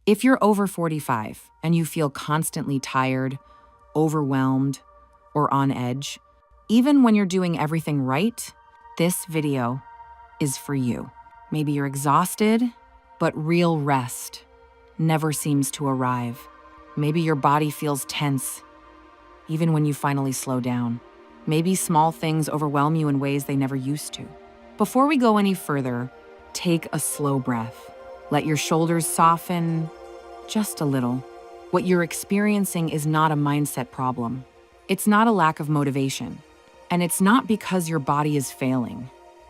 If you're over 45 and you feel constantly tired, overwhelmed, or on edge, even when you're doing everything right, this video is for you. Maybe you're exhausted, but real rest never seems to arrive. Maybe your body feels tense, even when you finally slow down. Maybe small things overwhelm you in ways they never used to. Before we go any further, take a slow breath. Let your shoulders soften just a little. What you're experiencing is not a mindset problem. It's not a lack of motivation. And it's not because your body is failing.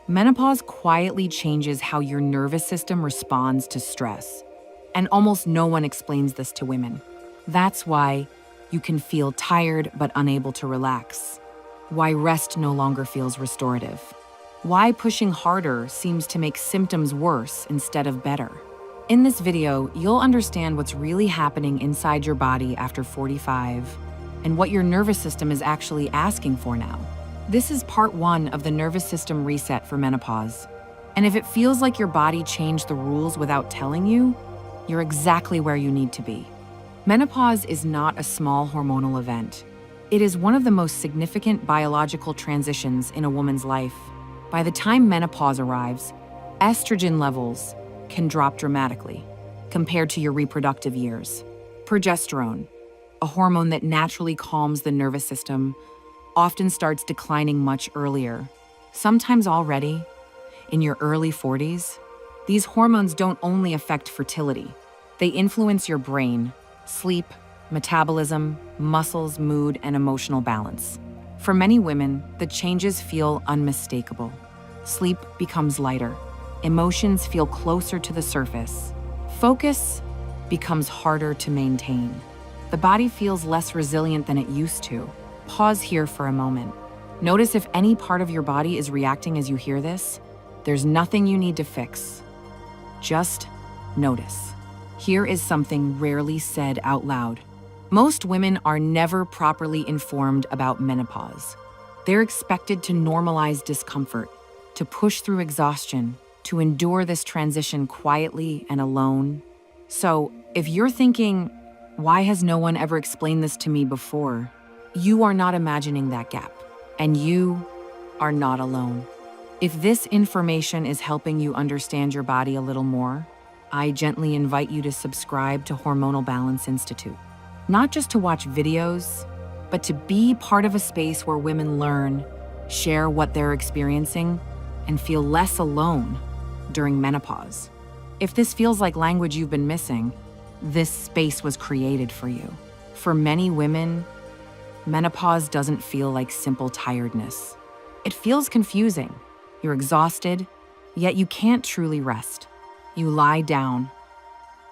Menopause quietly changes how your nervous system responds to stress. And almost no one explains this to women. That's why you can feel tired but unable to relax. Why rest no longer feels restorative. Why pushing harder seems to make symptoms worse instead of better. In this video, you'll understand what's really happening inside your body after 45 and what your nervous system is actually asking for now. This is part 1 of the nervous system reset for menopause. And if it feels like your body changed the rules without telling you, you're exactly where you need to be. Menopause is not a small hormonal event. It is one of the most significant biological transitions in a woman's life. By the time menopause arrives, estrogen levels can drop dramatically compared to your reproductive years. Progesterone, a hormone that naturally calms the nervous system, often starts declining much earlier, sometimes already in your early 40s. These hormones don't only affect fertility, they influence your brain, sleep, metabolism, muscles, mood, and emotional balance. For many women, the changes feel unmistakable. Sleep becomes lighter. Emotions feel closer to the surface. Focus becomes harder to maintain. The body feels less resilient than it used to. Pause here for a moment. Notice if any part of your body is reacting as you hear this. There's nothing you need to fix. Just notice. Here is something rarely said out loud. Most women are never properly informed about menopause. They're expected to normalize discomfort, to push through exhaustion, to endure this transition quietly and alone. So, if you're thinking, why has no one ever explained this to me before? You are not imagining that gap, and you are not alone. If this information is helping you understand your body a little more, I gently invite you to subscribe to Hormonal Balance Institute. Not just to watch videos, but to be part of a space where women learn, share what they're experiencing, and feel less alone during menopause. If this feels like language you've been missing, this space was created for you. For many women, menopause doesn't feel like simple tiredness. It feels confusing. You're exhausted, yet you can't truly rest. You lie down,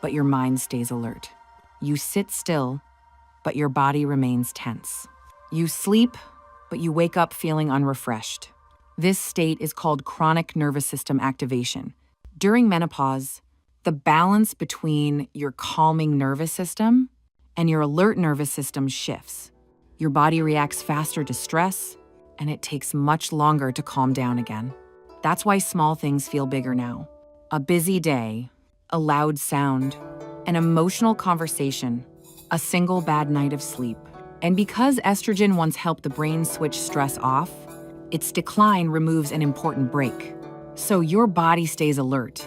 but your mind stays alert. You sit still, but your body remains tense. You sleep, but you wake up feeling unrefreshed. This state is called chronic nervous system activation. During menopause, the balance between your calming nervous system and your alert nervous system shifts. Your body reacts faster to stress, and it takes much longer to calm down again. That's why small things feel bigger now. A busy day, a loud sound, an emotional conversation, a single bad night of sleep. And because estrogen once helped the brain switch stress off, its decline removes an important break. So your body stays alert,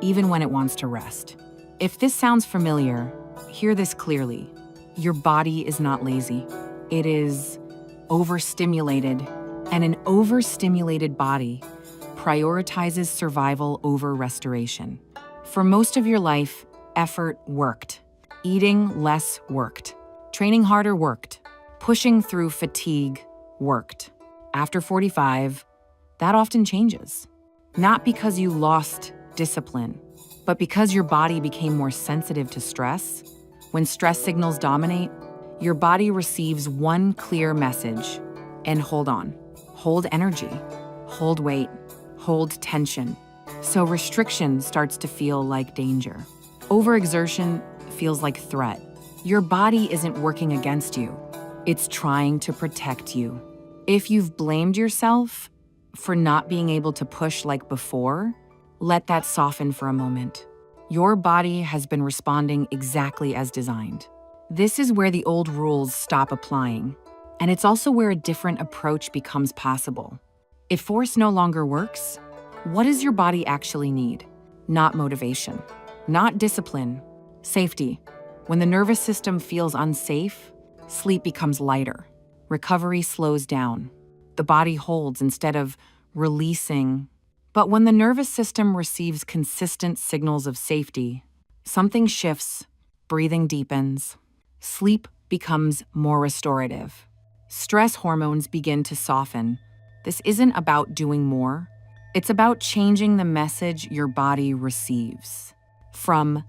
even when it wants to rest. If this sounds familiar, hear this clearly. Your body is not lazy. It is overstimulated, and an overstimulated body prioritizes survival over restoration. For most of your life, effort worked. Eating less worked. Training harder worked. Pushing through fatigue worked. After 45, that often changes. Not because you lost discipline, but because your body became more sensitive to stress. When stress signals dominate, your body receives one clear message. And hold on. Hold energy. Hold weight. Hold tension. So restriction starts to feel like danger. Overexertion feels like threat. Your body isn't working against you. It's trying to protect you. If you've blamed yourself for not being able to push like before, let that soften for a moment. Your body has been responding exactly as designed. This is where the old rules stop applying, and it's also where a different approach becomes possible. If force no longer works, what does your body actually need? Not motivation, not discipline, safety. When the nervous system feels unsafe, sleep becomes lighter. Recovery slows down. The body holds instead of releasing. But when the nervous system receives consistent signals of safety, something shifts, breathing deepens, sleep becomes more restorative. Stress hormones begin to soften. This isn't about doing more. It's about changing the message your body receives. From,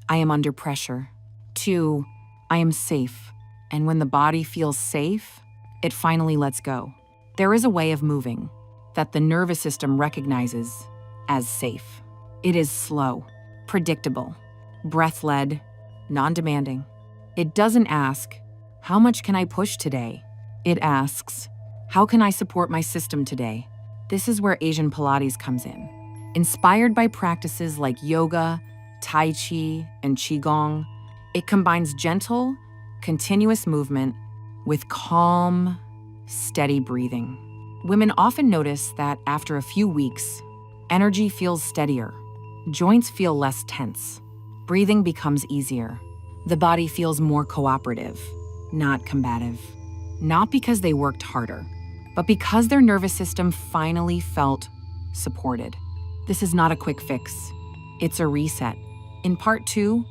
I am under pressure, to, I am safe. And when the body feels safe, it finally lets go. There is a way of moving that the nervous system recognizes as safe. It is slow, predictable, breath-led, non-demanding. It doesn't ask, how much can I push today? It asks, how can I support my system today? This is where Asian Pilates comes in. Inspired by practices like yoga, Tai Chi, and Qigong, it combines gentle, continuous movement with calm, steady breathing. Women often notice that after a few weeks, energy feels steadier, joints feel less tense, breathing becomes easier. The body feels more cooperative, not combative. Not because they worked harder, but because their nervous system finally felt supported. This is not a quick fix. It's a reset. In part 2,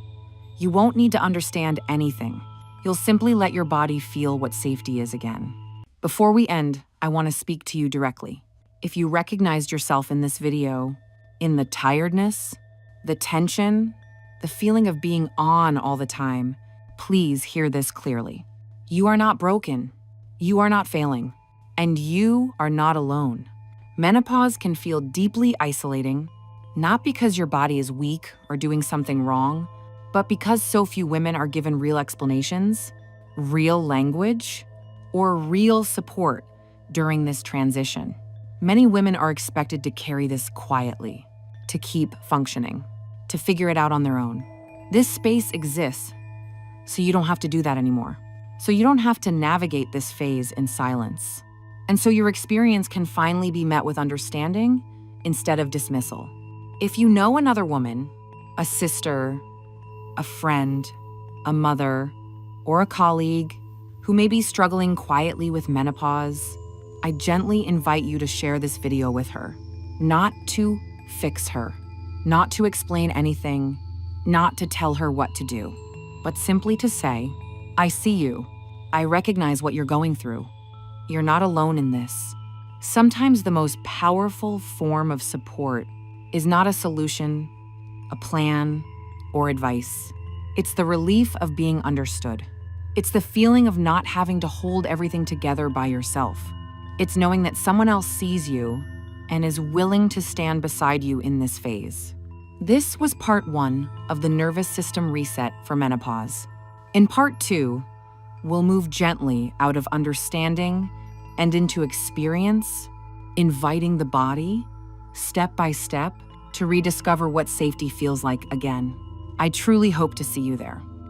you won't need to understand anything. You'll simply let your body feel what safety is again. Before we end, I want to speak to you directly. If you recognized yourself in this video, in the tiredness, the tension, the feeling of being on all the time, please hear this clearly. You are not broken. You are not failing. And you are not alone. Menopause can feel deeply isolating, not because your body is weak or doing something wrong, but because so few women are given real explanations, real language, or real support during this transition. Many women are expected to carry this quietly, to keep functioning, to figure it out on their own. This space exists, so you don't have to do that anymore. So you don't have to navigate this phase in silence. And so your experience can finally be met with understanding instead of dismissal. If you know another woman, a sister, a friend, a mother, or a colleague who may be struggling quietly with menopause, I gently invite you to share this video with her. Not to fix her, not to explain anything, not to tell her what to do, but simply to say, I see you. I recognize what you're going through. You're not alone in this. Sometimes the most powerful form of support is not a solution, a plan, or advice. It's the relief of being understood. It's the feeling of not having to hold everything together by yourself. It's knowing that someone else sees you and is willing to stand beside you in this phase. This was part 1 of the nervous system reset for menopause. In part 2, we'll move gently out of understanding and into experience, inviting the body, step by step, to rediscover what safety feels like again. I truly hope to see you there.